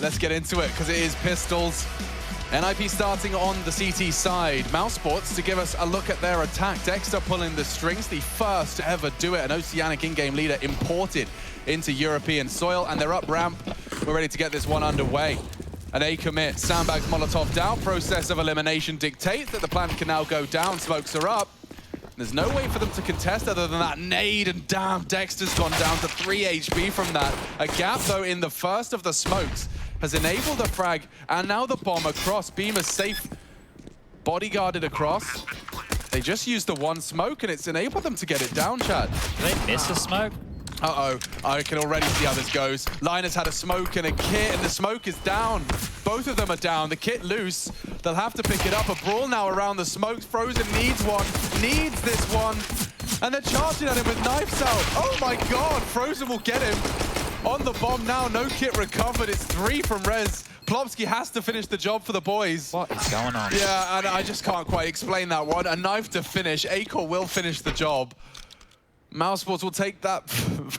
let's get into it, because it is pistols. NIP starting on the CT side. mousesports to give us a look at their attack. Dexter pulling the strings, the first to ever do it. An Oceanic in-game leader imported into European soil, and they're up ramp. We're ready to get this one underway. An A commit, sandbags Molotov down. Process of elimination dictates that the plant can now go down. Smokes are up. There's no way for them to contest other than that nade, and damn, Dexter's gone down to 3 HP from that. A gap, though, in the first of the smokes has enabled the frag, and now the bomb across. Beam is safe, bodyguarded across. They just used the one smoke, and it's enabled them to get it down, Chad. Did they miss a smoke? Uh-oh, I can already see how this goes. Linus had a smoke and a kit, and the smoke is down. Both of them are down. The kit loose. They'll have to pick it up. A brawl now around the smokes. Frozen needs one, needs this one. And they're charging at him with knives out. Oh my God, Frozen will get him. On the bomb now, no kit recovered. It's 3 from Rez. Plopsky has to finish the job for the boys. What is going on? Yeah, and I just can't quite explain that one. A knife to finish. Acor will finish the job. mousesports will take that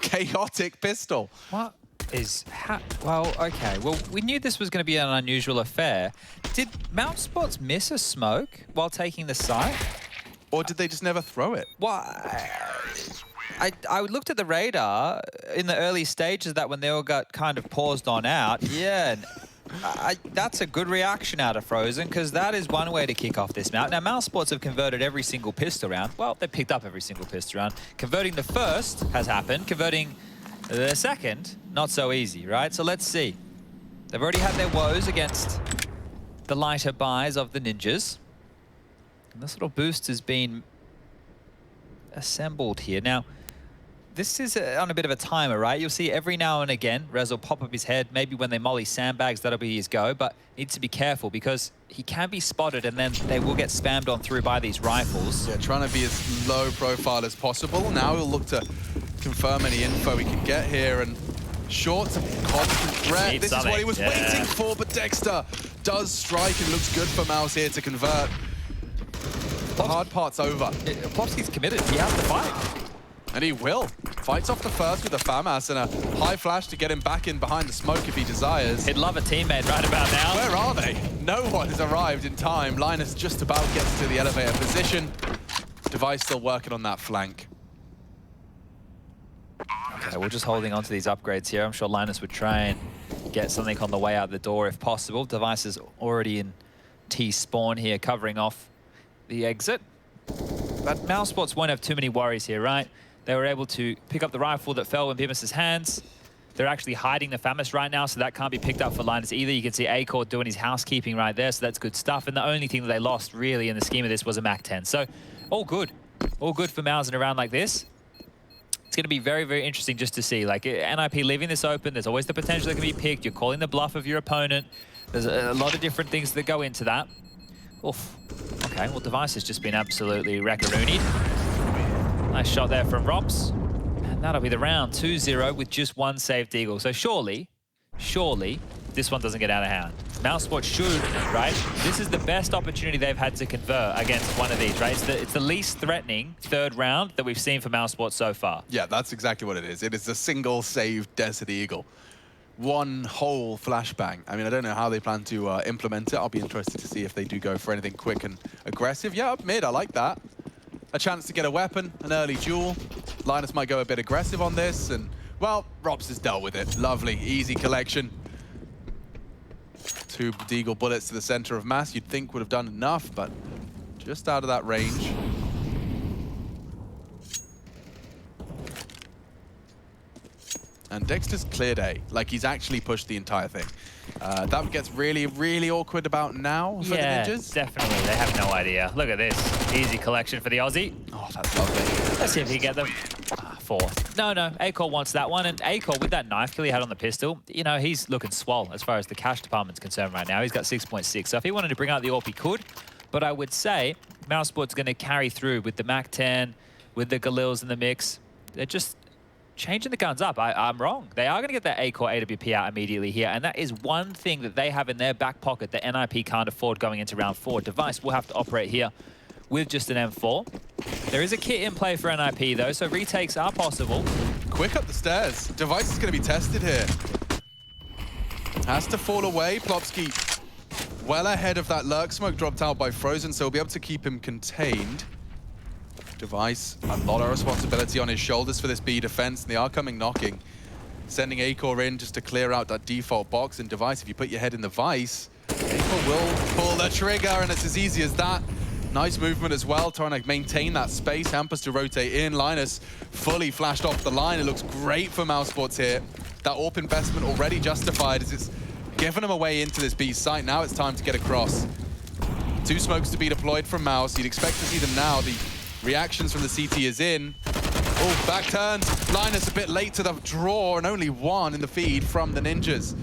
chaotic pistol. What is well, okay. Well, we knew this was going to be an unusual affair. Did mousesports miss a smoke while taking the site? Or did they just never throw it? Well, I looked at the radar in the early stages of that when they all got kind of paused on out. Yeah, that's a good reaction out of Frozen, because that is one way to kick off this map. Now, mousesports have converted every single pistol round. Well, they picked up every single pistol round. Converting the first has happened. Converting the second, not so easy, right? So let's see. They've already had their woes against the lighter buys of the ninjas. And this little boost has been assembled here. Now, this is on a bit of a timer, right? You'll see every now and again, Rez will pop up his head. Maybe when they molly sandbags, that'll be his go, but needs to be careful because he can be spotted and then they will get spammed on through by these rifles. Yeah, trying to be as low profile as possible. Now he'll look to confirm any info he can get here, and Short's a constant threat. This is what he was waiting for, but Dexter does strike and looks good for Mouse here to convert. The hard part's over. Plopsky's committed. He has to fight. And he will. Fights off the first with a FAMAS and a high flash to get him back in behind the smoke if he desires. He'd love a teammate right about now. Where are they? No one has arrived in time. Linus just about gets to the elevator position. Device still working on that flank. Okay, we're just holding on to these upgrades here. I'm sure Linus would try and get something on the way out the door if possible. Device is already in T-spawn here, covering off the exit. But mousesports won't have too many worries here, right? They were able to pick up the rifle that fell in Pyjamas' hands. They're actually hiding the FAMAS right now, so that can't be picked up for Linus either. You can see Acor doing his housekeeping right there, so that's good stuff. And the only thing that they lost, really, in the scheme of this was a MAC-10. So, all good. All good for Mouse in a round like this. It's going to be very, very interesting just to see. Like, NIP leaving this open, there's always the potential that can be picked. You're calling the bluff of your opponent. There's a lot of different things that go into that. Oof. Okay, well, Device has just been absolutely wreck-a-roonied. Nice shot there from Rops. And that'll be the round, 2-0 with just one saved Eagle. So surely, this one doesn't get out of hand. mousesports should, right? This is the best opportunity they've had to convert against one of these, right? It's the least threatening third round that we've seen for mousesports so far. Yeah, that's exactly what it is. It is a single saved Desert Eagle. One whole flashbang. I mean, I don't know how they plan to implement it. I'll be interested to see if they do go for anything quick and aggressive. Yeah, up mid, I like that. A chance to get a weapon, an early duel. Linus might go a bit aggressive on this, and, well, Rops has dealt with it. Lovely, easy collection. 2 Deagle bullets to the center of mass you'd think would have done enough, but just out of that range. And Dexter's cleared A, like he's actually pushed the entire thing. That gets really, really awkward about now for the ninjas. Definitely. They have no idea. Look at this. Easy collection for the Aussie. Oh, that's lovely. Let's see if he can get them. 4th. No, Acor wants that one. And Acor, with that knife kill he had on the pistol, you know, he's looking swole as far as the cash department's concerned right now. He's got 6.6. So if he wanted to bring out the AWP, he could. But I would say mousesports going to carry through with the MAC-10, with the Galils in the mix. They're just changing the guns up. I'm wrong. They are going to get that Acor AWP out immediately here, and that is one thing that they have in their back pocket that NIP can't afford going into round 4. Device will have to operate here with just an M4. There is a kit in play for NIP, though, so retakes are possible. Quick up the stairs. Device is going to be tested here. Has to fall away. Plopsky well ahead of that lurk smoke dropped out by Frozen, so he'll be able to keep him contained. Device, a lot of responsibility on his shoulders for this B defense, and they are coming knocking. Sending Acor in just to clear out that default box, and Device, if you put your head in the vice, Acor will pull the trigger, and it's as easy as that. Nice movement as well, trying to maintain that space. Hampus to rotate in. Linus fully flashed off the line. It looks great for mousesports here. That AWP investment already justified as it's given him a way into this B site. Now it's time to get across. 2 smokes to be deployed from Mouse. You'd expect to see them now. The reactions from the CT is in. Oh, back turns. Linus a bit late to the draw, and only 1 in the feed from the Ninjas.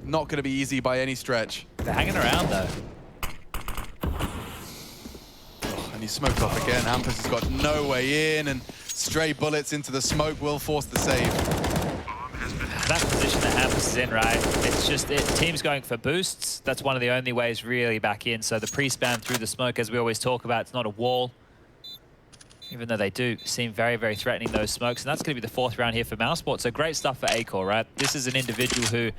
Not going to be easy by any stretch. They're hanging around, though. And he's smoked off again. Hampus has got no way in, and stray bullets into the smoke will force the save. That position that Hampus is in, right? It's just, team's going for boosts. That's one of the only ways really back in. So the pre-spam through the smoke, as we always talk about, it's not a wall. Even though they do seem very, very threatening, those smokes. And that's going to be the 4th round here for mousesports. So great stuff for Acor, right? This is an individual who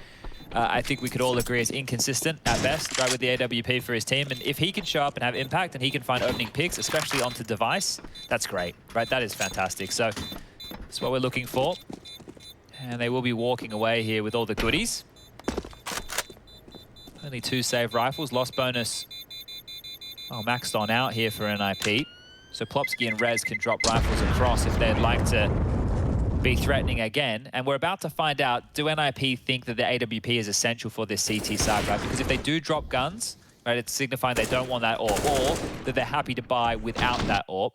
I think we could all agree is inconsistent at best, right, with the AWP for his team. And if he can show up and have impact and he can find opening picks, especially onto Device, that's great, right? That is fantastic. So that's what we're looking for. And they will be walking away here with all the goodies. Only 2 save rifles. Lost bonus, maxed on out here for NIP. So Plopsky and Rez can drop rifles across if they'd like to be threatening again. And we're about to find out, do NIP think that the AWP is essential for this CT side, right? Because if they do drop guns, right, it's signifying they don't want that AWP, or that they're happy to buy without that AWP.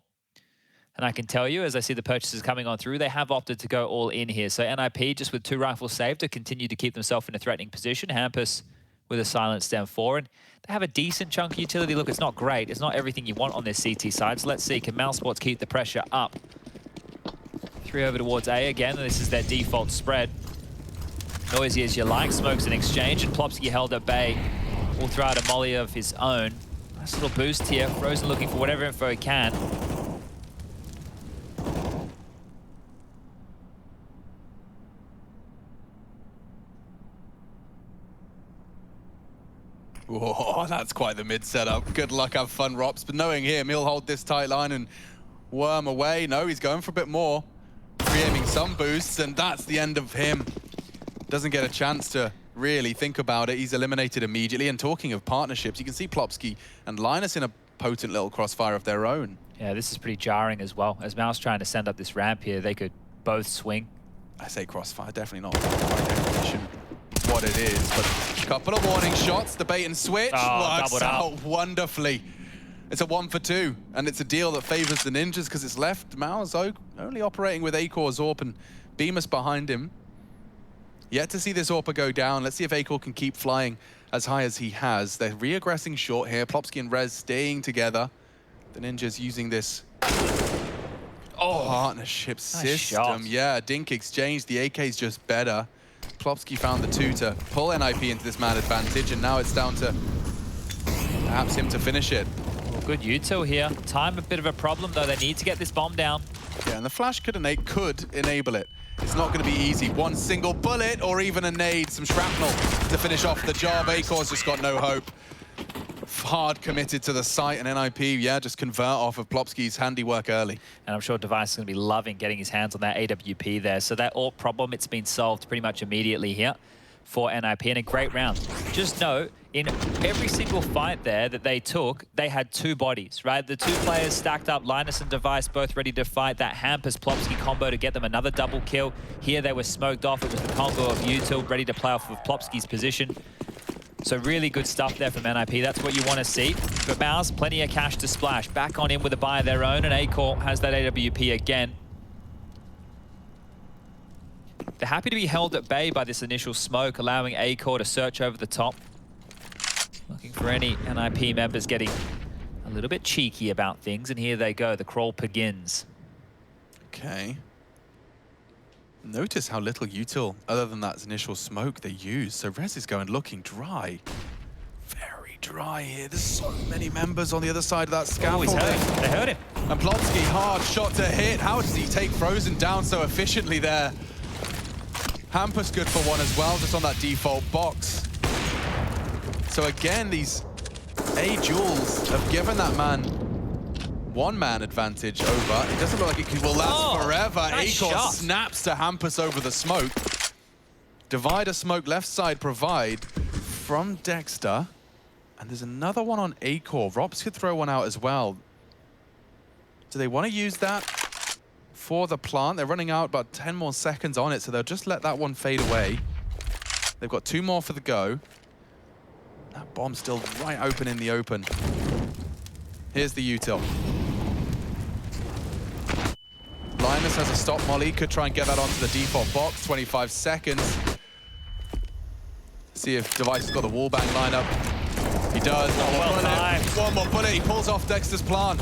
And I can tell you, as I see the purchases coming on through, they have opted to go all in here. So NIP just with 2 rifles saved to continue to keep themselves in a threatening position. Hampus with a silent stem 4. And they have a decent chunk of utility. Look, it's not great. It's not everything you want on this CT side. So let's see, can mousesports keep the pressure up? 3 over towards A again, and this is their default spread. Noisy as you like, smokes an exchange, and Plopsky held at bay. Will throw out a molly of his own. Nice little boost here. Frozen looking for whatever info he can. Whoa, that's quite the mid setup. Good luck, have fun, Rops. But knowing him, he'll hold this tight line and worm away. No, he's going for a bit more. Pre-aiming some boosts, and that's the end of him. Doesn't get a chance to really think about it. He's eliminated immediately. And talking of partnerships, you can see Plopsky and Linus in a potent little crossfire of their own. Yeah, this is pretty jarring as well. As Mouse trying to send up this ramp here, they could both swing. I say crossfire, definitely not by definition what it is, but a couple of warning shots. The bait and switch works out wonderfully. It's a 1 for 2, and it's a deal that favors the Ninjas because it's left Malzo only operating with Acor's AWP and Bemis behind him. Yet to see this AWP go down. Let's see if Acor can keep flying as high as he has. They're re-aggressing short here. Plopsky and Rez staying together. The Ninjas using this partnership system. Yeah, Dink exchange. The AK's just better. Plopsky found the 2 to pull NIP into this man advantage, and now it's down to perhaps him to finish it. Well, good util here. Time a bit of a problem, though. They need to get this bomb down. Yeah, and the flash could enable it. It's not going to be easy. 1 single bullet or even a nade, some shrapnel to finish off the job. Acor's just got no hope. Hard committed to the site, and NIP, yeah, just convert off of Plopsky's handiwork early. And I'm sure Device is going to be loving getting his hands on that AWP there. So that AWP problem, it's been solved pretty much immediately here for NIP, and a great round. Just know, in every single fight there that they took, they had 2 bodies, right? The 2 players stacked up, Linus and Device, both ready to fight. That Hampus Plopsky combo to get them another double kill. Here they were smoked off. It was the combo of util, ready to play off of Plopsky's position. So really good stuff there from NIP. That's what you want to see. But Mouse, plenty of cash to splash. Back on in with a buy of their own, and Acor has that AWP again. They're happy to be held at bay by this initial smoke, allowing Acor to search over the top. Looking for any NIP members getting a little bit cheeky about things, and here they go. The crawl begins. Okay. Notice how little util, other than that initial smoke, they use. So Rez is going looking dry. Very dry here. There's so many members on the other side of that scaffold. Oh, they heard him. And Plopsky, hard shot to hit. How does he take Frozen down so efficiently there? Hampus good for one as well, just on that default box. So again, these A duels have given that man one-man advantage over. It doesn't look like it will last forever. Nice Acor shot. snaps to Hampus over the smoke. Divider smoke left side provide from Dexter. And there's another one on Acor. Rops could throw one out as well. Do they want to use that for the plant? They're running out about 10 more seconds on it, so they'll just let that one fade away. They've got 2 more for the go. That bomb's still right open in the open. Here's the util. Linus has a stop molly, could try and get that onto the default box. 25 seconds. See if Device has got the wallbang lineup. He does. One more bullet. He pulls off Dexter's plant.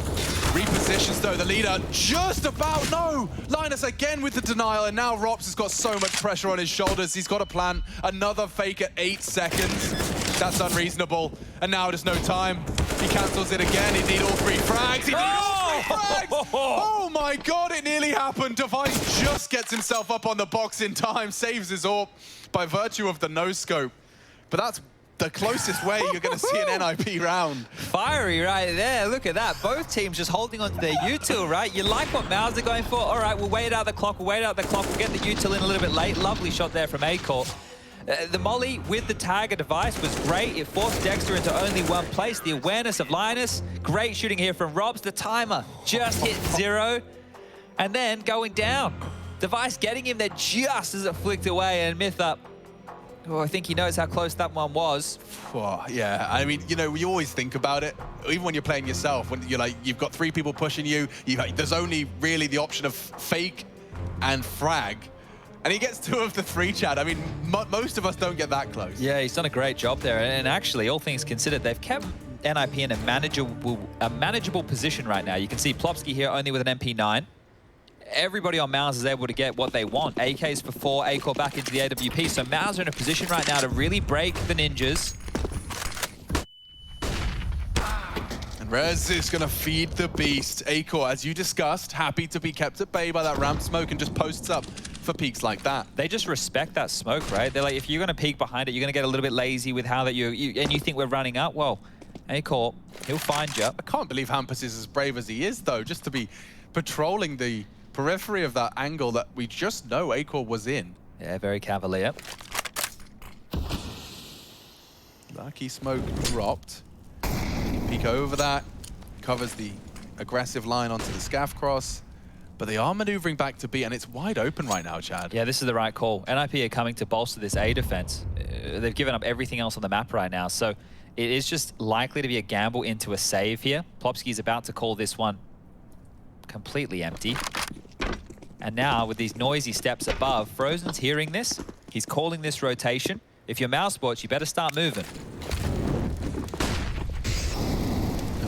Repositions though. The leader just about. No! Linus again with the denial, and now Rops has got so much pressure on his shoulders. He's got to plant another fake at 8 seconds. That's unreasonable. And now there's no time. He cancels it again. He needs all 3 frags. He needs all 3 frags! Oh my god, it nearly happened. Device just gets himself up on the box in time, saves his AWP by virtue of the no-scope. But that's the closest way you're going to see an NIP round. Fiery right there. Look at that. Both teams just holding on to their util, right? You like what Mouse are going for? All right, we'll wait out the clock. We'll wait out the clock. We'll get the util in a little bit late. Lovely shot there from Acor. The molly with the tagger device was great. It forced Dexter into only one place. The awareness of Linus. Great shooting here from Robs. The timer just hit 0. And then going down. Device getting him there just as it flicked away, and Myth up. Oh, I think he knows how close that one was. Oh, yeah, I mean, you know, you always think about it, even when you're playing yourself, when you're like, you've got 3 people pushing you, there's only really the option of fake and frag. And he gets 2 of the 3, Chad. I mean, most of us don't get that close. Yeah, he's done a great job there. And actually, all things considered, they've kept NIP in a manageable position right now. You can see Plopsky here only with an MP9. Everybody on Mouse is able to get what they want. AKs for 4, Acor back into the AWP. So Mouse are in a position right now to really break the ninjas. And Rez is going to feed the beast. Acor, as you discussed, happy to be kept at bay by that ramp smoke and just posts up for peaks like that. They just respect that smoke, right? They're like, if you're going to peek behind it, you're going to get a little bit lazy with how that and you think we're running up. Well, Acor, he'll find you. I can't believe Hampus is as brave as he is, though, just to be patrolling the periphery of that angle that we just know Acor was in. Yeah, very cavalier. Lucky smoke dropped. Peek over that, covers the aggressive line onto the scaff cross, but they are maneuvering back to B, and it's wide open right now, Chad. Yeah, this is the right call. NIP are coming to bolster this A defense. They've given up everything else on the map right now, so it is just likely to be a gamble into a save here. Plopsky's about to call this one completely empty. And now, with these noisy steps above, Frozen's hearing this. He's calling this rotation. If you're mousesports, you better start moving.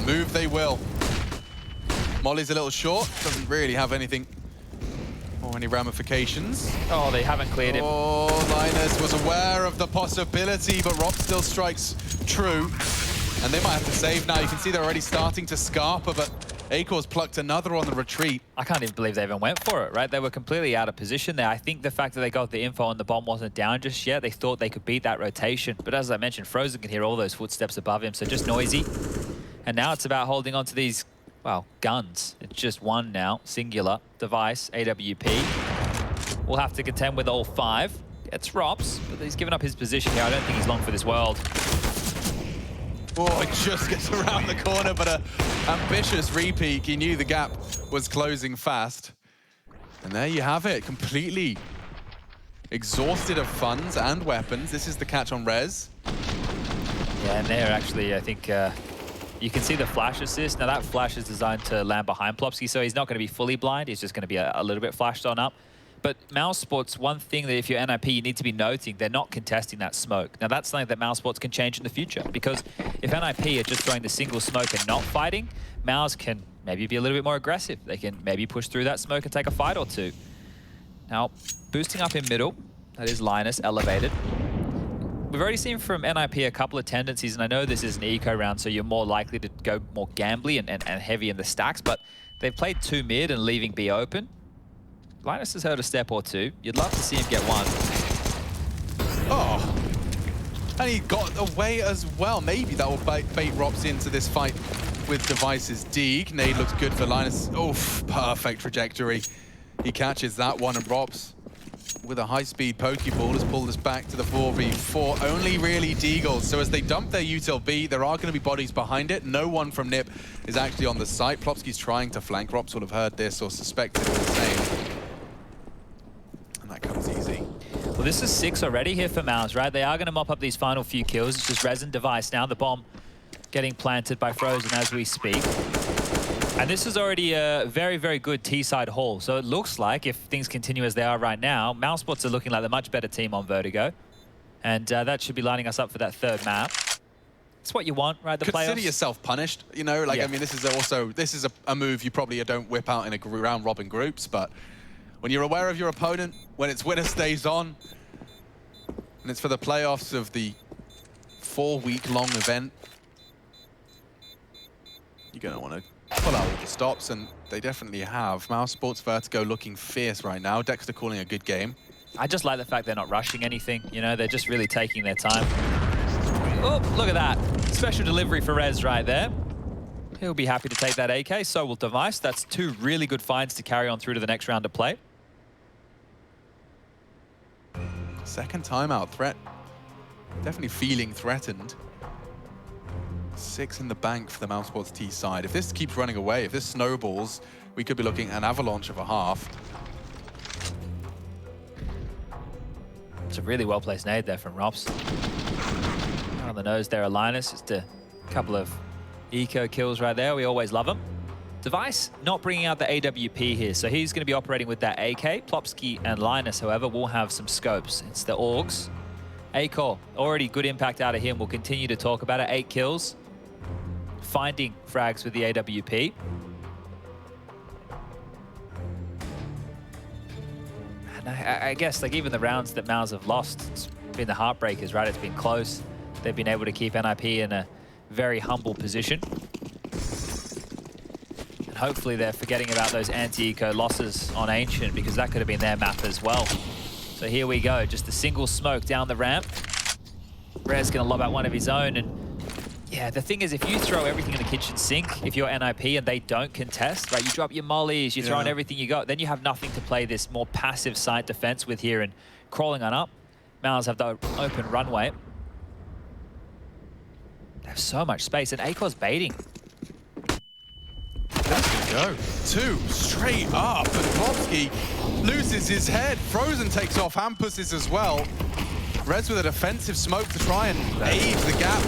Move they will. Molly's a little short. Doesn't really have anything or any ramifications. Oh, they haven't cleared him. Oh, Linus was aware of the possibility, but Rob still strikes true. And they might have to save now. You can see they're already starting to Scarpa, but Acor's plucked another on the retreat. I can't even believe they even went for it, right? They were completely out of position there. I think the fact that they got the info and the bomb wasn't down just yet, they thought they could beat that rotation. But as I mentioned, Frozen can hear all those footsteps above him, so just noisy. And now it's about holding on to these, well, guns. It's just one now, singular, device, AWP. We'll have to contend with all 5. It's Rops, but he's given up his position here. I don't think he's long for this world. Oh, it just gets around the corner, but an ambitious re-peek. He knew the gap was closing fast. And there you have it, completely exhausted of funds and weapons. This is the catch on Rez. Yeah, and there actually, I think, you can see the flash assist. Now that flash is designed to land behind Plopsky, so he's not going to be fully blind. He's just going to be a little bit flashed on up. But mousesports, one thing that if you're NIP, you need to be noting, they're not contesting that smoke. Now that's something that mousesports can change in the future, because if NIP are just throwing the single smoke and not fighting, Mouse can maybe be a little bit more aggressive. They can maybe push through that smoke and take a fight or two. Now, boosting up in middle, that is Linus elevated. We've already seen from NIP a couple of tendencies, and I know this is an eco round, so you're more likely to go more gambly and heavy in the stacks, but they've played 2 mid and leaving B open. Linus has heard a step or two. You'd love to see him get one. Oh. And he got away as well. Maybe that will bait Rops into this fight with Device's Deeg. Nade looks good for Linus. Oof, perfect trajectory. He catches that one, and Rops, with a high-speed Pokeball, has pulled us back to the 4v4. Only really Deagles. So as they dump their util B, there are going to be bodies behind it. No one from NiP is actually on the site. Plopsky's trying to flank. Rops will have heard this or suspected all the same. And that comes easy. Well, this is 6 already here for Mouse, right? They are going to mop up these final few kills. It's just Resin Device now. The bomb getting planted by Frozen as we speak. And this is already a very, very good T-side haul. So it looks like, if things continue as they are right now, mousesports are looking like the much better team on Vertigo. And that should be lining us up for that third map. It's what you want, right? The playoffs. Consider yourself punished, you know? Like, yeah. I mean, this is a move you probably don't whip out in a round-robin groups, but when you're aware of your opponent, when it's winner stays on, and it's for the playoffs of the 4-week-long event, you're going to want to pull out all the stops, and they definitely have. mousesports Vertigo looking fierce right now. Dexter calling a good game. I just like the fact they're not rushing anything. You know, they're just really taking their time. Oh, look at that. Special delivery for Rez right there. He'll be happy to take that AK, so will Device. That's 2 really good finds to carry on through to the next round of play. Second timeout threat. Definitely feeling threatened. 6 in the bank for the mousesports T side. If this keeps running away, if this snowballs, we could be looking at an avalanche of a half. It's a really well-placed nade there from Rops. On the nose there, Linus. Just a couple of eco kills right there. We always love them. Device not bringing out the AWP here, so he's going to be operating with that AK. Plopsky and Linus, however, will have some scopes. It's the Augs. Acor, already good impact out of him. We'll continue to talk about it. 8 kills. Finding frags with the AWP. And I guess, like, even the rounds that Mouse have lost, it's been the heartbreakers, right? It's been close. They've been able to keep NIP in a very humble position. And hopefully they're forgetting about those anti-eco losses on Ancient, because that could have been their map as well. So here we go, just a single smoke down the ramp. Rez gonna lob out one of his own, and yeah, the thing is, if you throw everything in the kitchen sink, if you're NIP and they don't contest, right, you drop your mollies, you're throwing everything you got, then you have nothing to play this more passive side defense with here, and crawling on up. Mouse have the open runway. They have so much space, and Acor's baiting. Go. 2 straight up, and Plopsky loses his head. Frozen takes off Hampus's as well. Rez with a defensive smoke to try and aid the gap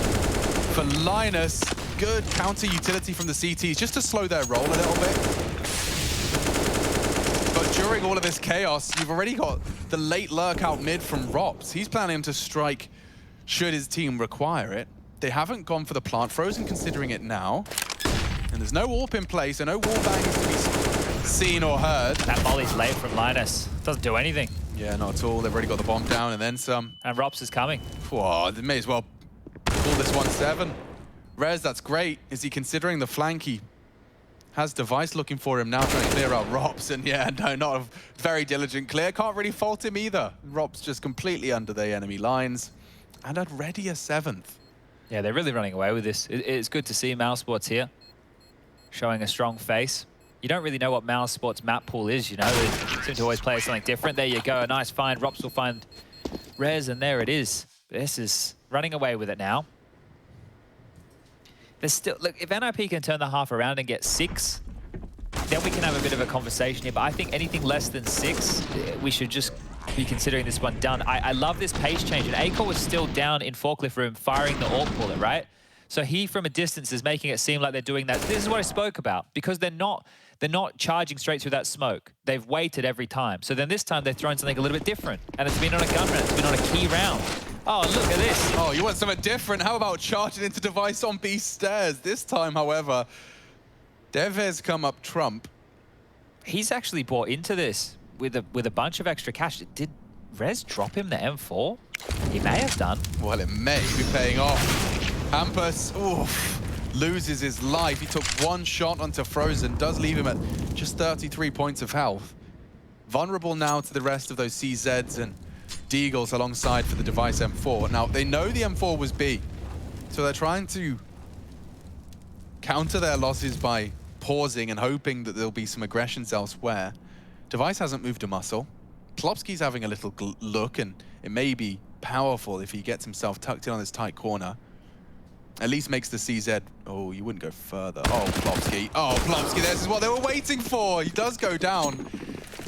for Linus. Good counter utility from the CTs just to slow their roll a little bit. But during all of this chaos, you've already got the late lurk out mid from Rops. He's planning to strike should his team require it. They haven't gone for the plant. Frozen considering it now. And there's no warp in place, so no wall bangs to be seen or heard. That molly's late from Linus. Doesn't do anything. Yeah, not at all. They've already got the bomb down and then some. And Rops is coming. Whoa, they may as well pull this 1-7. Rez, that's great. Is he considering the flank? He has Device looking for him now, trying to clear out Rops. And yeah, no, not a very diligent clear. Can't really fault him either. Rops just completely under the enemy lines. And already a 7th. Yeah, they're really running away with this. It's good to see mousesports here, showing a strong face. You don't really know what mousesports map pool is, you know. They seem to always play something different. There you go, a nice find. Rops will find Rez, and there it is. This is running away with it now. There's still, look, if NIP can turn the half around and get 6, then we can have a bit of a conversation here. But I think anything less than 6, we should just be considering this one done. I love this pace change, and Acor was still down in forklift room firing the AWP bullet, right? So he, from a distance, is making it seem like they're doing that. This is what I spoke about, because they're not charging straight through that smoke. They've waited every time. So then this time they're throwing something a little bit different, and it's been on a gun round. It's been on a key round. Oh, look at this. Oh, you want something different? How about charging into Device on B stairs? This time, however, Dev has come up trump. He's actually bought into this with a bunch of extra cash. Did Rez drop him the M4? He may have done. Well, it may be paying off. Hampus, oof, loses his life. He took 1 shot onto Frozen, does leave him at just 33 points of health. Vulnerable now to the rest of those CZs, and Deagles alongside for the Device M4. Now, they know the M4 was B, so they're trying to counter their losses by pausing and hoping that there'll be some aggressions elsewhere. Device hasn't moved a muscle. Plopski's having a little look, and it may be powerful if he gets himself tucked in on this tight corner. At least makes the CZ... Oh, you wouldn't go further. Oh, Plopski. Oh, Plopski, this is what they were waiting for. He does go down.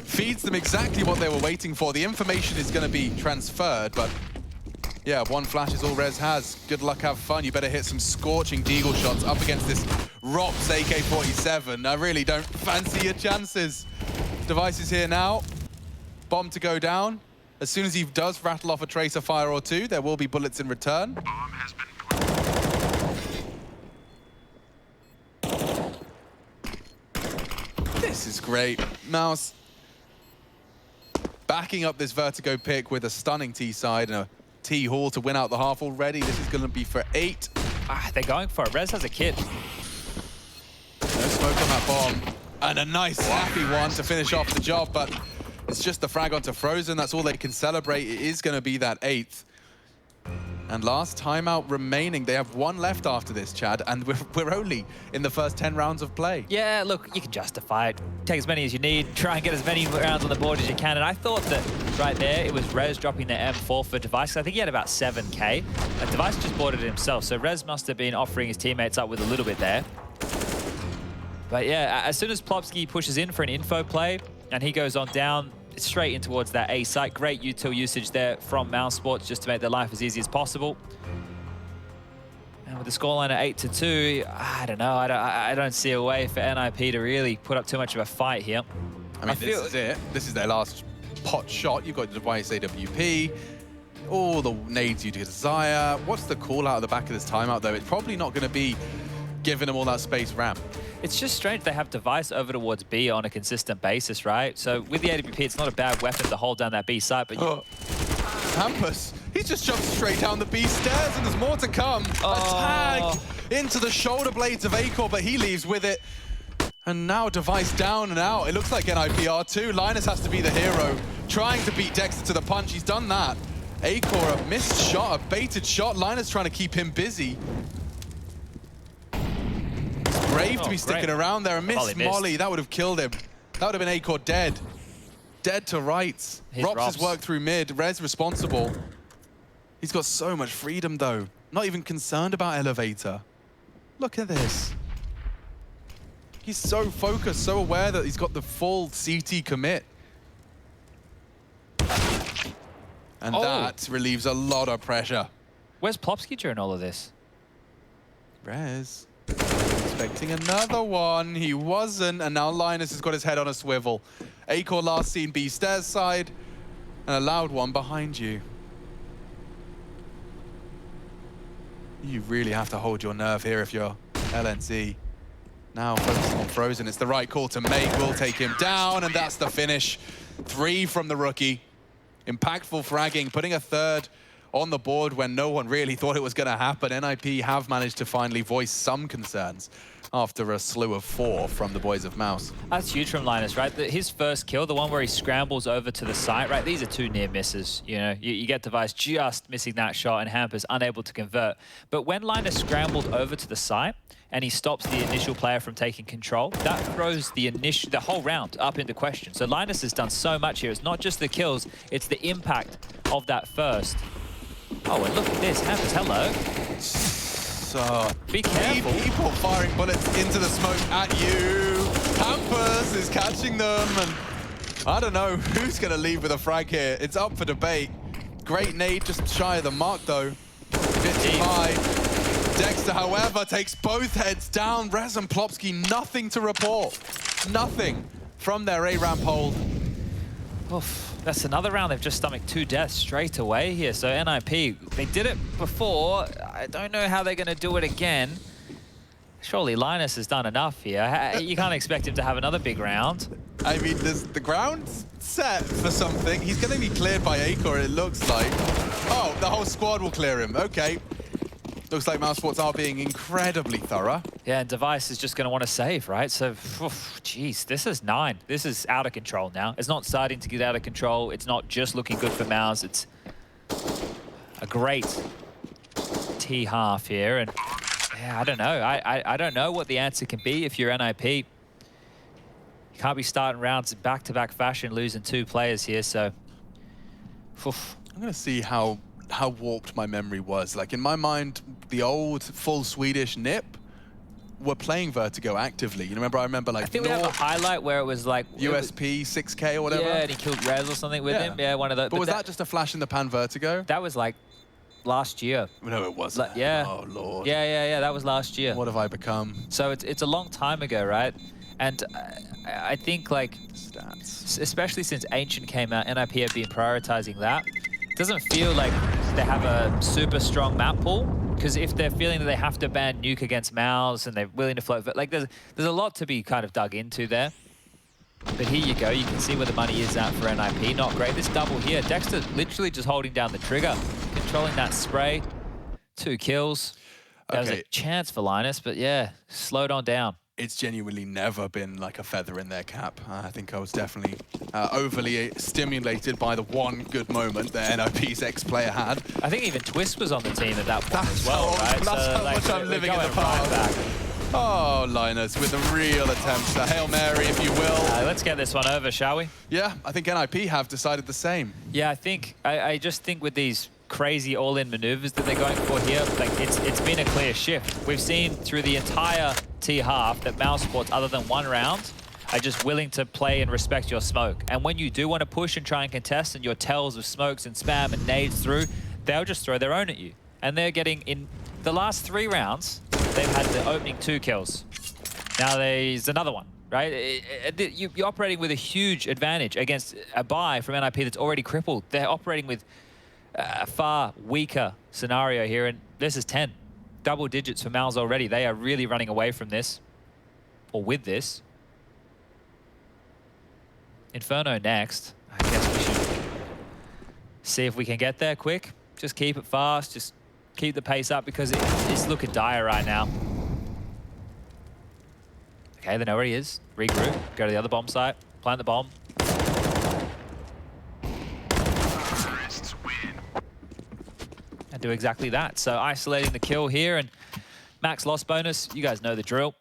Feeds them exactly what they were waiting for. The information is going to be transferred, but... yeah, one flash is all Rez has. Good luck, have fun. You better hit some scorching Deagle shots up against this Rops AK-47. I really don't fancy your chances. Device is here now. Bomb to go down. As soon as he does rattle off a tracer fire or two, there will be bullets in return. Bomb has been planted. This is great. Mouse backing up this Vertigo pick with a stunning T-side and a T-Hall to win out the half already. This is going to be for 8. They're going for it. Rez has a kit. No smoke on that bomb. And a nice happy one to finish off the job, but it's just the frag onto Frozen. That's all they can celebrate. It is going to be that 8th. And last timeout remaining. They have 1 left after this, Chad, and we're only in the first 10 rounds of play. Yeah, look, you can justify it. Take as many as you need. Try and get as many rounds on the board as you can. And I thought that right there, it was Rez dropping the M4 for Device. I think he had about 7K. And Device just bought it himself. So Rez must have been offering his teammates up with a little bit there. But yeah, as soon as Plopski pushes in for an info play and he goes on down, straight in towards that A site. Great util usage there from mousesports just to make their life as easy as possible. And with the scoreline at 8-2, I don't know. I don't see a way for NIP to really put up too much of a fight here. I mean, this is it. This is their last pot shot. You've got the Device AWP, all the nades you desire. What's the call out of the back of this timeout, though? It's probably not going to be giving them all that space ramp. It's just strange they have Device over towards B on a consistent basis, right? So with the AWP, it's not a bad weapon to hold down that B site, but Hampus, he's just jumped straight down the B stairs, and there's more to come. A tag into the shoulder blades of Acor, but he leaves with it. And now Device down and out. It looks like NIPR too. Linus has to be the hero, trying to beat Dexter to the punch. He's done that. Acor, a missed shot, a baited shot. Linus trying to keep him busy. Brave to be sticking around there. A missed Molly, that would have killed him. That would have been Acor dead. Dead to rights. Rops has worked through mid. Rez responsible. He's got so much freedom, though. Not even concerned about elevator. Look at this. He's so focused, so aware that he's got the full CT commit. And that relieves a lot of pressure. Where's Plopski during all of this? Rez. Expecting another one. He wasn't, and now Linus has got his head on a swivel. Acor last seen B stairs side, and a loud one behind you. You really have to hold your nerve here if you're LNC. Now focusing on Frozen. It's the right call to make. Will take him down, and that's the finish. 3 from the rookie. Impactful fragging, putting a 3rd on the board when no one really thought it was going to happen. NIP have managed to finally voice some concerns after a slew of 4 from the boys of Mouse. That's huge from Linus, right? His first kill, the one where he scrambles over to the site, right? These are 2 near misses. You know, you get Device just missing that shot and Hampus unable to convert. But when Linus scrambled over to the site and he stops the initial player from taking control, that throws the whole round up into question. So Linus has done so much here. It's not just the kills, it's the impact of that first. Oh, and look at this. Hampus, hello. So, be careful. People firing bullets into the smoke at you. Hampus is catching them, and I don't know who's going to leave with a frag here. It's up for debate. Great nade, just shy of the mark, though. 55. Dexter, however, takes both heads down. Rez and Plopski, nothing to report. Nothing from their A-ramp hold. Oof. That's another round. They've just stomached 2 deaths straight away here. So NIP, they did it before. I don't know how they're going to do it again. Surely Linus has done enough here. You can't expect him to have another big round. I mean, the ground's set for something. He's going to be cleared by Acor, it looks like. Oh, the whole squad will clear him. Okay. Looks like mousesports are being incredibly thorough. Yeah, and Device is just going to want to save, right? So, geez, this is 9. This is out of control now. It's not starting to get out of control. It's not just looking good for Mouse. It's a great T half here, and yeah, I don't know. I don't know what the answer can be if you're NIP. You can't be starting rounds in back-to-back fashion, losing 2 players here, so... Oof. I'm going to see how warped my memory was. Like, in my mind, the old full Swedish NIP were playing Vertigo actively. You remember? I remember, like, I think we have a highlight where it was like... USP, 6K or whatever. Yeah, and he killed Rez or something with him. Yeah, one of those. But was that just a flash in the pan Vertigo? That was like last year. No, it wasn't. Yeah. Oh, Lord. Yeah, that was last year. What have I become? So it's a long time ago, right? And I think, like, stats, especially since Ancient came out, NIP have been prioritizing that. It doesn't feel like they have a super strong map pool, because if they're feeling that they have to ban Nuke against Mouse and they're willing to float, like, there's a lot to be kind of dug into there. But here you go, you can see where the money is at for NIP. Not great. This double here, Dexter literally just holding down the trigger, controlling that spray. 2 kills. There was a chance for Linus, but yeah, slowed on down. It's genuinely never been like a feather in their cap. I think I was definitely overly stimulated by the one good moment that NIP's ex-player had. I think even Twist was on the team at that point as well, right? That's so, how like, much I'm living in the right past. Oh, Linus with a real attempt, a Hail Mary, if you will. Let's get this one over, shall we? Yeah, I think NIP have decided the same. Yeah, I just think with these crazy all-in maneuvers that they're going for here, like, it's been a clear shift. We've seen through the entire T half that mousesports, other than 1 round, are just willing to play and respect your smoke. And when you do want to push and try and contest and your tells of smokes and spam and nades through, they'll just throw their own at you. And they're getting, in the last 3 rounds, they've had the opening 2 kills. Now there's another one, right? You're operating with a huge advantage against a buy from NIP that's already crippled. They're operating with a far weaker scenario here, and this is 10. Double digits for Mouse already. They are really running away from this, or with this. Inferno next. I guess we should see if we can get there quick. Just keep it fast. Just keep the pace up, because it's looking dire right now. Okay, they know where he is. Regroup. Go to the other bomb site. Plant the bomb. And do exactly that. So isolating the kill here, and max loss bonus. You guys know the drill.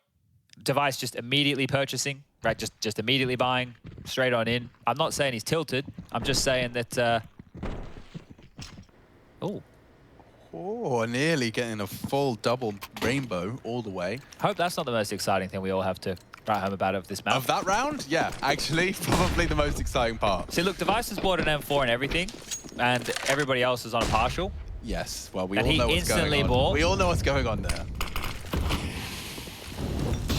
Device just immediately purchasing, right? Just immediately buying, straight on in. I'm not saying he's tilted. I'm just saying that. Oh, nearly getting a full double rainbow all the way. Hope that's not the most exciting thing we all have to write home about of this map. Of that round? Yeah, actually, probably the most exciting part. See, look, Device has bought an M4 and everything, and everybody else is on a partial. Yes, well, we all know what's going on. Bought. We all know what's going on there.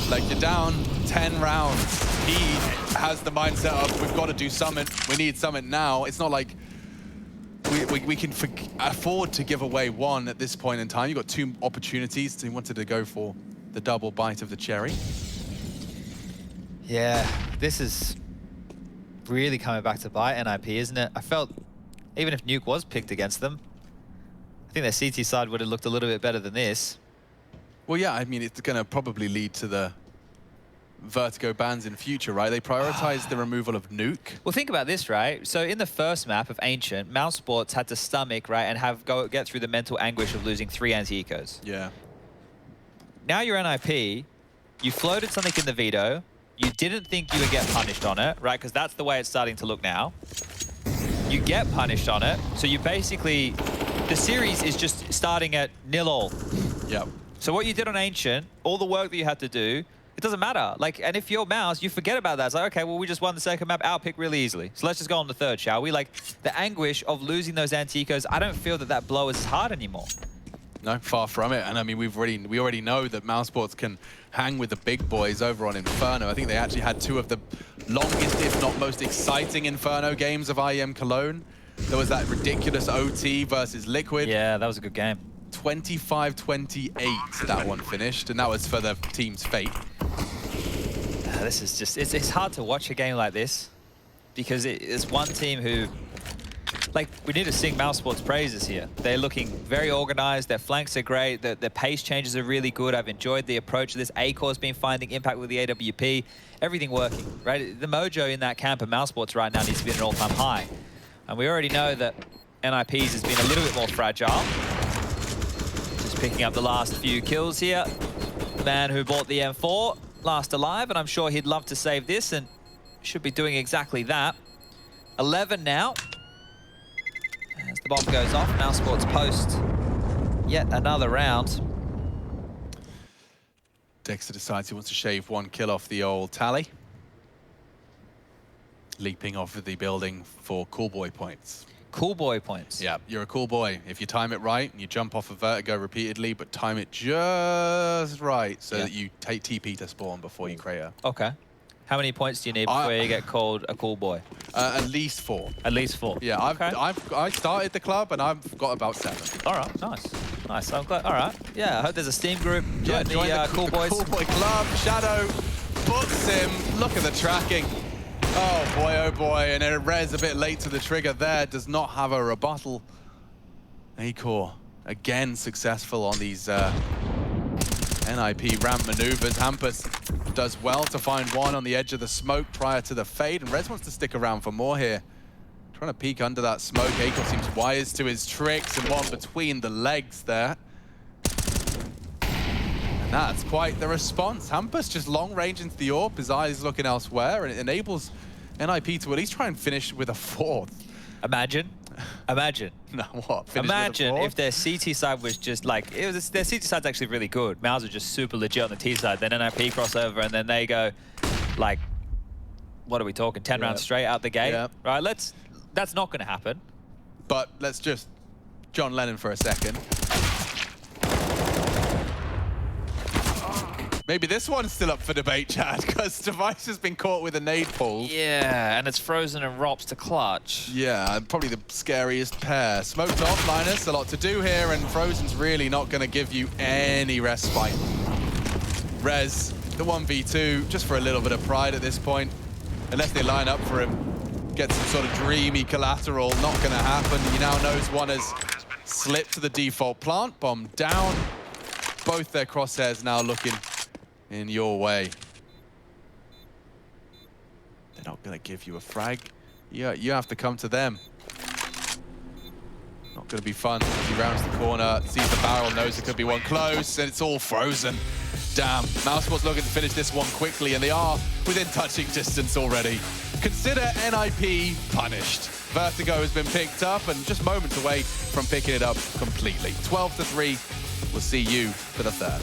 Like, you're down 10 rounds. He has the mindset of, we've got to do something. We need something now. It's not like we can afford to give away 1 at this point in time. You've got 2 opportunities. So he wanted to go for the double bite of the cherry. Yeah, this is really coming back to bite NIP, isn't it? I felt, even if Nuke was picked against them, I think their CT side would have looked a little bit better than this. Well, yeah, I mean, it's going to probably lead to the Vertigo bans in future, right? They prioritize the removal of Nuke. Well, think about this, right? So in the first map of Ancient, mousesports had to stomach, right, and get through the mental anguish of losing 3 anti-ecos. Yeah. Now you're NIP, you floated something in the veto, you didn't think you would get punished on it, right? Because that's the way it's starting to look now. You get punished on it, so you basically, the series is just starting at 0-all. Yep. So what you did on Ancient, all the work that you had to do, it doesn't matter. Like, and if you're Mouse, you forget about that. It's like, okay, well, we just won the second map, outpick really easily. So let's just go on the third, shall we? Like, the anguish of losing those anti-ecos, I don't feel that that blow is as hard anymore. No, far from it. And I mean, we already know that mousesports can hang with the big boys over on Inferno. I think they actually had 2 of the longest, if not most exciting Inferno games of IEM Cologne. There was that ridiculous OT versus Liquid. Yeah, that was a good game. 25-28, that one finished, and that was for the team's fate. This is just, it's hard to watch a game like this, because it's one team who, like, we need to sing mousesports praises here. They're looking very organized, their flanks are great, their pace changes are really good. I've enjoyed the approach of this. A-Core's been finding impact with the AWP, everything working, right? The mojo in that camp of mousesports right now needs to be at an all-time high. And we already know that NIP's has been a little bit more fragile. Just picking up the last few kills here. The man who bought the M4, last alive, and I'm sure he'd love to save this and should be doing exactly that. 11 now. As the bomb goes off, mousesports post yet another round. Dexter decides he wants to shave 1 kill off the old tally. Leaping off of the building for cool boy points. Cool boy points. Yeah, you're a cool boy. If you time it right, and you jump off of Vertigo repeatedly, but time it just right so that you take TP to spawn before you crater. Okay. How many points do you need before you get called a cool boy? At least 4. At least 4. Yeah, I started the club and I've got about 7. All right, nice. Nice, I'm glad. All right. Yeah, I hope there's a Steam group. Join the Cool Boys. Cool Boy Club. Shadow books him. Look at the tracking. Oh boy, and Rez a bit late to the trigger there, does not have a rebuttal. Acor, again successful on these NIP ramp maneuvers. Hampus does well to find one on the edge of the smoke prior to the fade, and Rez wants to stick around for more here. Trying to peek under that smoke. Acor seems wise to his tricks, and one between the legs there. And that's quite the response. Hampus just long range into the AWP, his eyes looking elsewhere, and it enables NIP to at least try and finish with a 4th. Imagine. No, what? Imagine if their CT side was just like, their CT side's actually really good. Mouse are just super legit on the T side. Then NIP crossover, and then they go, like, what are we talking? 10 rounds straight out the gate, right? That's not going to happen. But let's just John Lennon for a second. Maybe this one's still up for debate, Chad, because Device has been caught with a nade pull. Yeah, and it's Frozen and Rops to clutch. Yeah, probably the scariest pair. Smoked off, Linus, a lot to do here, and Frozen's really not going to give you any respite. Rez, the 1v2, just for a little bit of pride at this point. Unless they line up for him, get some sort of dreamy collateral, not going to happen. He now knows one has slipped to the default plant, bomb down. Both their crosshairs now looking in your way. They're not going to give you a frag. You have to come to them. Not going to be fun. He rounds the corner, sees the barrel, knows there could be one close, and it's all Frozen. Damn, mousesports looking to finish this one quickly, and they are within touching distance already. Consider NIP punished. Vertigo has been picked up, and just moments away from picking it up completely. 12-3. We'll see you for the 3rd.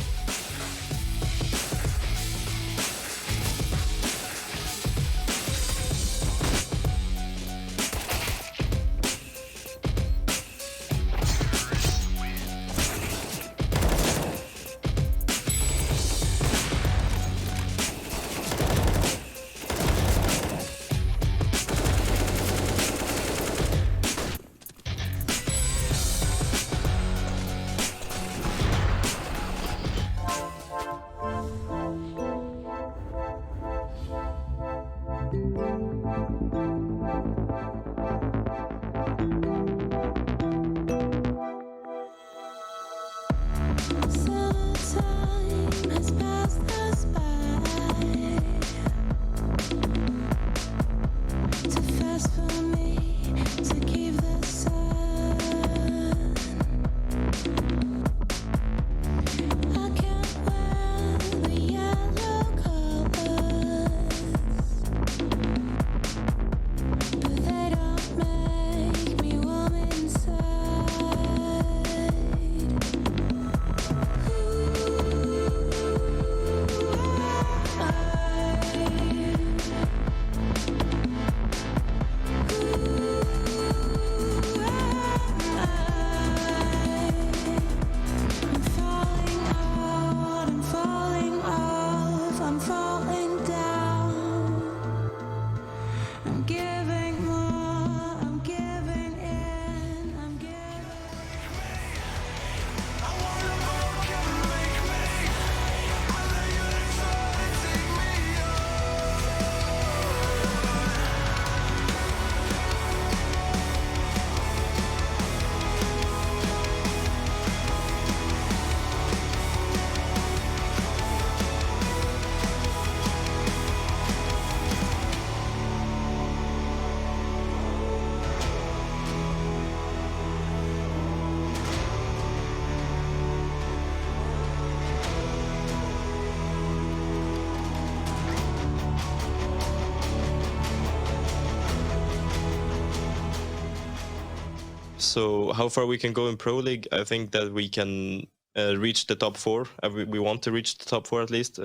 So how far we can go in Pro League, I think that we can reach the top 4. We want to reach the top 4 at least.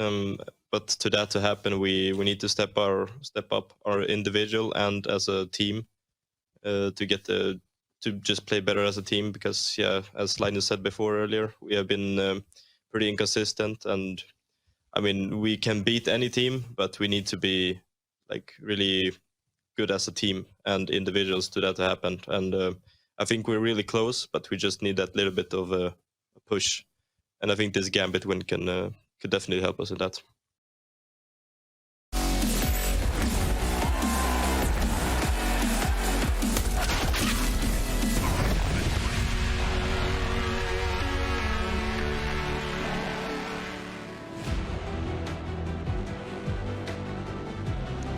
But to that to happen, we need to step up our individual and as a team to just play better as a team. Because yeah, as Linus said before earlier, we have been pretty inconsistent, and I mean we can beat any team, but we need to be like really good as a team and individuals to that to happen. And I think we're really close, but we just need that little bit of a push. And I think this Gambit win could definitely help us in that.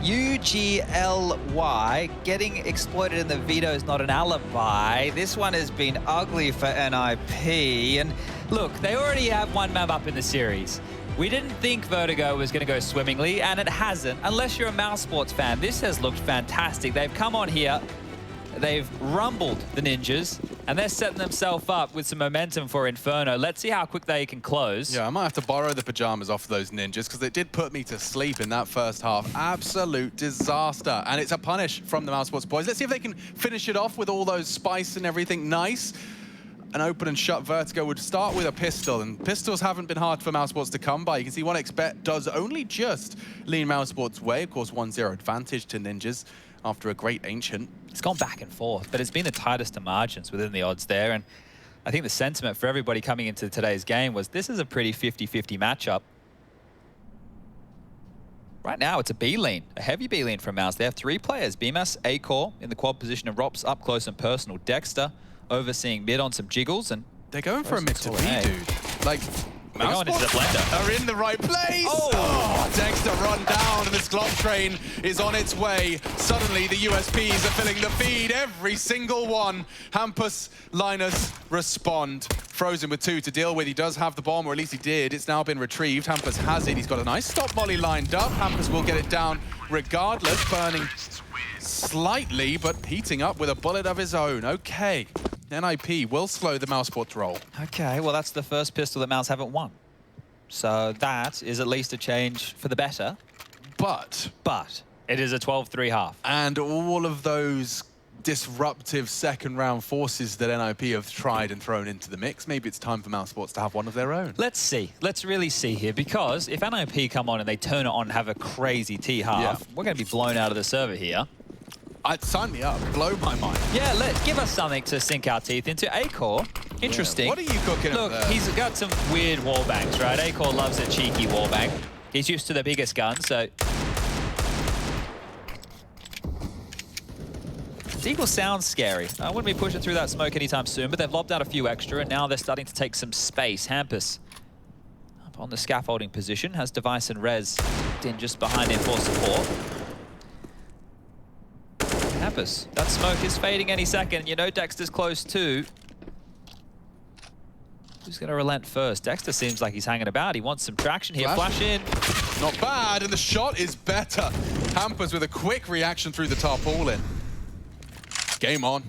UGLY, getting exploited in the veto is not an alibi. This one has been ugly for NIP. And look, they already have one map up in the series. We didn't think Vertigo was going to go swimmingly, and it hasn't. Unless you're a mousesports fan, this has looked fantastic. They've come on here, they've rumbled the Ninjas, and they're setting themselves up with some momentum for Inferno. Let's see how quick they can close. Yeah, I might have to borrow the Pyjamas off those Ninjas because it did put me to sleep in that first half. Absolute disaster. And it's a punish from the mousesports boys. Let's see if they can finish it off with all those spice and everything nice. An open and shut Vertigo would start with a pistol, and pistols haven't been hard for mousesports to come by. You can see 1xBet does only just lean mousesports' way. Of course, 1-0 advantage to Ninjas after a great Ancient. It's gone back and forth, but it's been the tightest of margins within the odds there. And I think the sentiment for everybody coming into today's game was this is a pretty 50-50 matchup. Right now, it's a B-lean, a heavy B-lean from Mouse. They have 3 players, Pyjamas, Acor in the quad position, and Rops up close and personal. Dexter overseeing mid on some jiggles, and they're going for a mid to B, dude. Like, they're going into the blender. Are in the right place. Oh, Dexter run down, and this Glock train is on its way. Suddenly, the USPs are filling the feed, every single one. Hampus, Linus respond. Frozen with 2 to deal with. He does have the bomb, or at least he did. It's now been retrieved. Hampus has it. He's got a nice stop volley lined up. Hampus will get it down regardless, burning slightly, but heating up with a bullet of his own. Okay. NIP will slow the mousesports roll. Okay, well, that's the first pistol that Mouse haven't won. So that is at least a change for the better. But it is a 12-3 half. And all of those disruptive second round forces that NIP have tried and thrown into the mix, maybe it's time for mousesports to have one of their own. Let's see. Let's really see here, because if NIP come on and they turn it on and have a crazy T half, we're going to be blown out of the server here. Sign me up. Blow my mind. Yeah, give us something to sink our teeth into. Acor, interesting. Yeah. What are you cooking Look, up there? He's got some weird wallbangs, right? Acor loves a cheeky wallbang. He's used to the biggest gun, so... Deagle sounds scary. I wouldn't be pushing through that smoke anytime soon, but they've lobbed out a few extra, and now they're starting to take some space. Hampus up on the scaffolding position, has Device and Rez in just behind him for support. Hampus, that smoke is fading any second. You know Dexter's close too. Who's going to relent first? Dexter seems like he's hanging about. He wants some traction here. Flash in. Not bad, and the shot is better. Hampus with a quick reaction through the tarpaulin. Game on.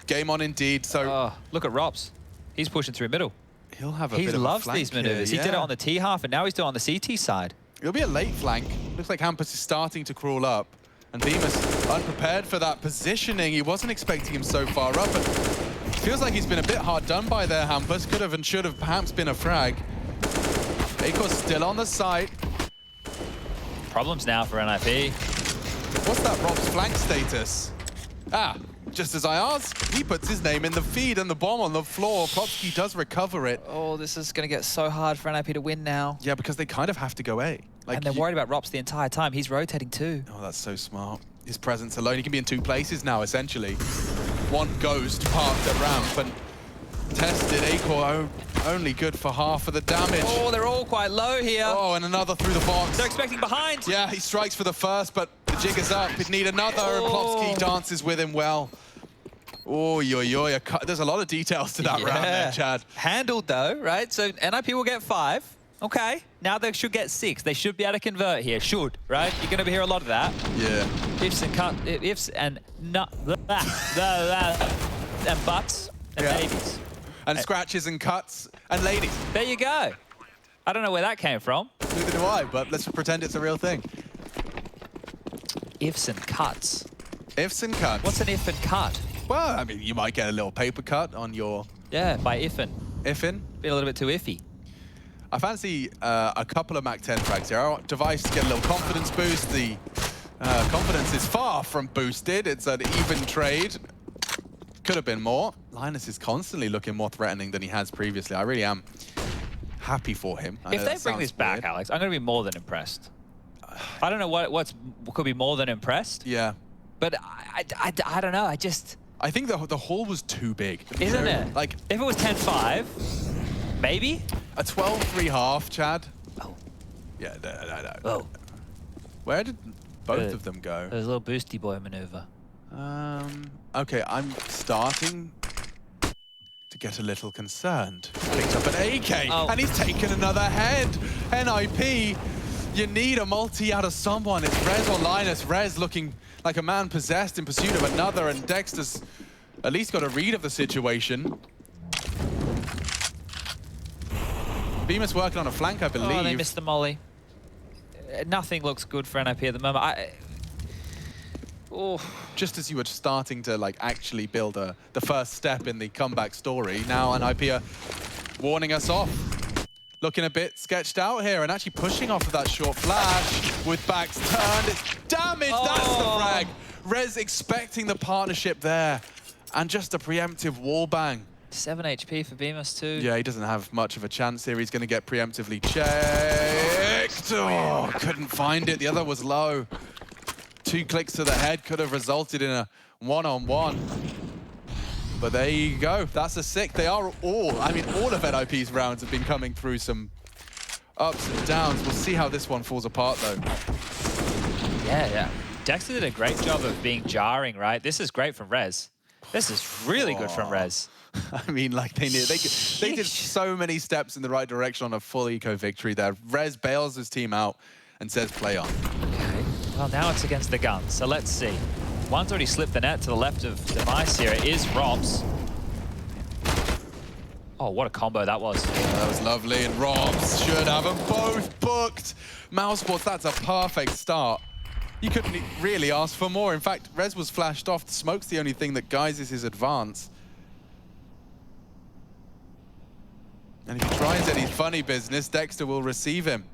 Game on indeed. So look at Rops. He's pushing through middle. He'll have a he bit of a loves flank these maneuvers. here, He did it on the T half, and now he's doing it on the CT side. It'll be a late flank. Looks like Hampus is starting to crawl up. And Pyjamas unprepared for that positioning. He wasn't expecting him so far up, but it feels like he's been a bit hard done by there, Hampus. Could have and should have perhaps been a frag. Acor's still on the site. Problems now for NIP. What's that Rob's flank status? Just as I asked, he puts his name in the feed and the bomb on the floor. Plotski does recover it. Oh, this is going to get so hard for NIP to win now. Yeah, because they kind of have to go A. Like, and they're worried about Rops the entire time. He's rotating too. Oh, that's so smart. His presence alone, he can be in 2 places now, essentially. One ghost parked at ramp and tested. Acor only good for half of the damage. Oh, they're all quite low here. Oh, and another through the box. They're expecting behind. Yeah, he strikes for the first, but the jig is up. He'd need another, and Plotski dances with him well. Oh, there's a lot of details to that round there, Chad. Handled though, right? So NIP will get 5. Okay, now they should get 6. They should be able to convert here. Should, right? You're going to hear a lot of that. Yeah. Ifs and and buts and babies. And scratches and cuts and ladies. There you go. I don't know where that came from. Neither do I, but let's pretend it's a real thing. Ifs and cuts. Ifs and cuts. What's an if and cut? Well, I mean, you might get a little paper cut on your... Yeah, by ifin. Ifin. Be a little bit too iffy. I fancy a couple of Mac 10 frags here. I want Device to get a little confidence boost. The confidence is far from boosted. It's an even trade. Could have been more. Linus is constantly looking more threatening than he has previously. I really am happy for him. If they bring this back, Alex, I'm going to be more than impressed. I don't know what could be more than impressed. Yeah. But I don't know. I think the hall was too big. Isn't it? Like, if it was 10-5, maybe? A 12-3 half, Chad. Oh. Yeah, no. Oh. Where did both of them go? There's a little boosty boy maneuver. Okay, I'm starting to get a little concerned. Picked up an AK, and he's taken another head. NIP, you need a multi out of someone. It's Rez or Linus. Rez looking like a man possessed in pursuit of another, and Dexter's at least got a read of the situation. Bemis working on a flank, I believe. Oh, they missed the molly. Nothing looks good for NIP at the moment. Just as you were starting to like actually build the first step in the comeback story, now NIP are warning us off. Looking a bit sketched out here and actually pushing off of that short flash with backs turned. It's damage, that's the frag. Rez expecting the partnership there and just a preemptive wall bang. 7 HP for Bemis too. Yeah, he doesn't have much of a chance here. He's going to get preemptively checked. Oh, couldn't find it. The other was low. 2 clicks to the head could have resulted in a one-on-one. But there you go. That's a sick. They are all, I mean, all of NIP's rounds have been coming through some ups and downs. We'll see how this one falls apart, though. Yeah. Dexter did a great job of being jarring, right? This is great from Rez. This is really good from Rez. I mean, like, they did so many steps in the right direction on a full eco victory there. Rez bails his team out and says play on. Okay. Well, now it's against the gun, so let's see. One's already slipped the net to the left of Device here. It is Robs. Oh, what a combo that was. That was lovely, and Robs should have them both booked. mousesports, that's a perfect start. You couldn't really ask for more. In fact, Rez was flashed off. The smoke's the only thing that guises his advance. And if he tries any funny business, Dexter will receive him.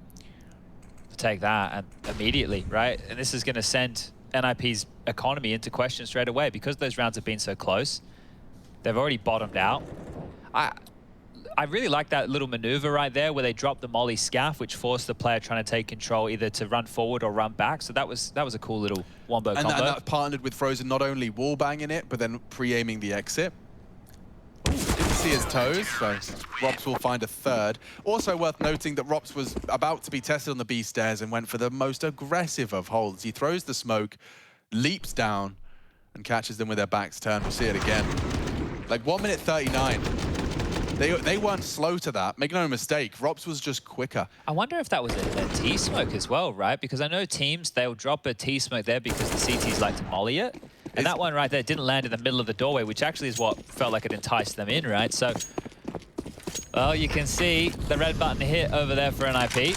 Take that and immediately, right? And this is going to send NIP's economy into question straight away because those rounds have been so close. They've already bottomed out. I really like that little maneuver right there where they dropped the molly scaff, which forced the player trying to take control either to run forward or run back. So that was a cool little wombo combo. And that partnered with Frozen not only wall banging it, but then pre-aiming the exit. Didn't see his toes, so Robs will find a third. Also worth noting that Robs was about to be tested on the B stairs and went for the most aggressive of holds. He throws the smoke, leaps down, and catches them with their backs turned. We'll see it again. Like 1 minute 39. They weren't slow to that. Make no mistake, Robs was just quicker. I wonder if that was a T-smoke as well, right? Because I know teams, they'll drop a T-smoke there because the CTs like to molly it. And that one right there didn't land in the middle of the doorway, which actually is what felt like it enticed them in, right? So, well, you can see the red button hit over there for NIP.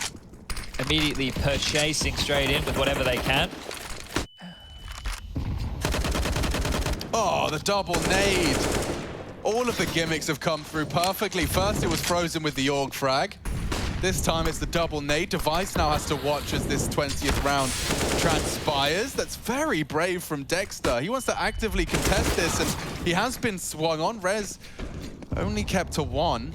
Immediately purchasing straight in with whatever they can. Oh, the double nade. All of the gimmicks have come through perfectly. First, it was Frozen with the Org frag. This time, it's the double nade. Device now has to watch as this 20th round transpires. That's very brave from Dexter. He wants to actively contest this, and he has been swung on. Rez only kept to 1.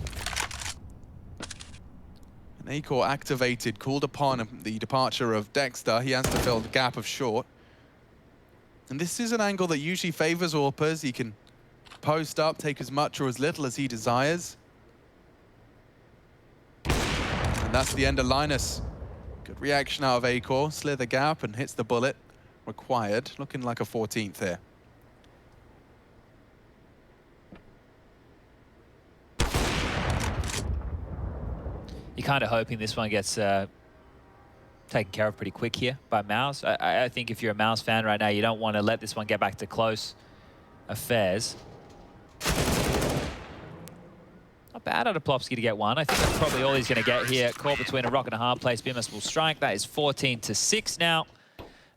An A-core activated, called upon the departure of Dexter. He has to fill the gap of short. And this is an angle that usually favors Orpers. He can post up, take as much or as little as he desires. And that's the end of Linus. Good reaction out of A-core. Slither gap and hits the bullet required. Looking like a 14th here. You're kind of hoping this one gets taken care of pretty quick here by Mouse. I think if you're a Mouse fan right now, you don't want to let this one get back to close affairs. Not bad out of Plopsky to get one. I think that's probably all he's going to get here. Caught between a rock and a hard place. Pyjamas will strike. That is 14-6 now.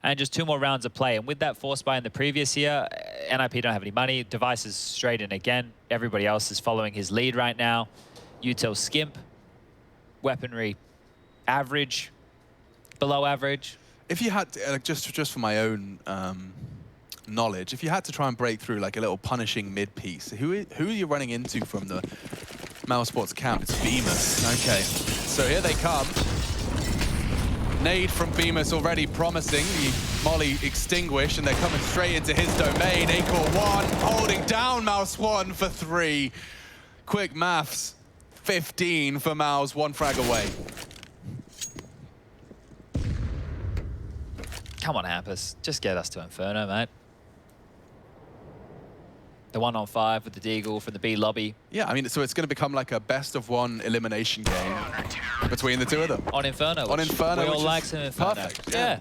And just 2 more rounds of play. And with that force buy in the previous year, NIP don't have any money. Devices straight in again. Everybody else is following his lead right now. Util skimp. Weaponry average. Below average. If you had to, just for my own knowledge, if you had to try and break through like a little punishing mid piece, who are you running into from the mousesports camp? It's Bemis. Okay, so here they come. Nade from Bemis already promising. The molly extinguished, and they're coming straight into his domain. Acor 1 holding down Mouse 1 for 3. Quick maths, 15 for Mouse, 1 frag away. Come on, Hampus. Just get us to Inferno, mate. The 1-on-5 with the Deagle from the B lobby. Yeah, I mean, so it's going to become like a best-of-1 elimination game between the two of them. On Inferno. On Inferno, we all like is some Inferno. perfect. Yeah.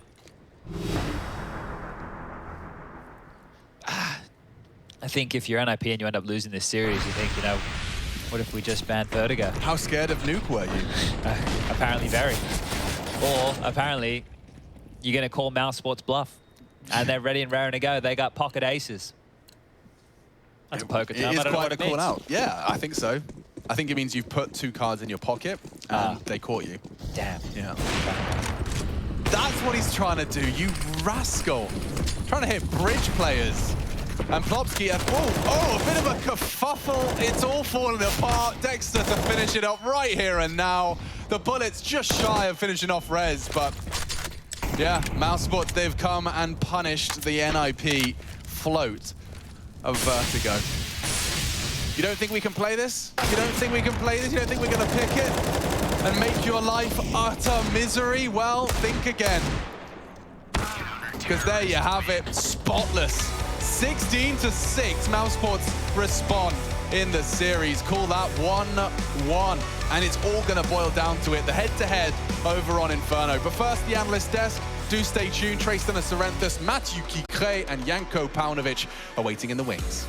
I think if you're NIP and you end up losing this series, you think, you know, what if we just banned Vertigo? How scared of Nuke were you? Apparently very. Or apparently you're going to call mousesports bluff. And they're ready and raring to go. They got pocket aces. That's a poker term. It is I don't know quite what a it call means. out. Yeah, I think so. I think it means you've put 2 cards in your pocket and they caught you. Damn. Yeah. That's what he's trying to do, you rascal. Trying to hit bridge players. And Plopsky, a bit of a kerfuffle. It's all falling apart. Dexter to finish it up right here and now. The bullet's just shy of finishing off Rez, but yeah, mousesports, they've come and punished the NIP float of Vertigo. You don't think we can play this? You don't think we can play this? You don't think we're going to pick it and make your life utter misery? Well, think again. Because there you have it, spotless. 16-6, mousesports respond in the series. Call that 1-1. And it's all going to boil down to it, the head-to-head over on Inferno. But first, the analyst desk. Do stay tuned. Tristan Sorrenthus, Matthew Kikre, and Janko Paunovic are waiting in the wings.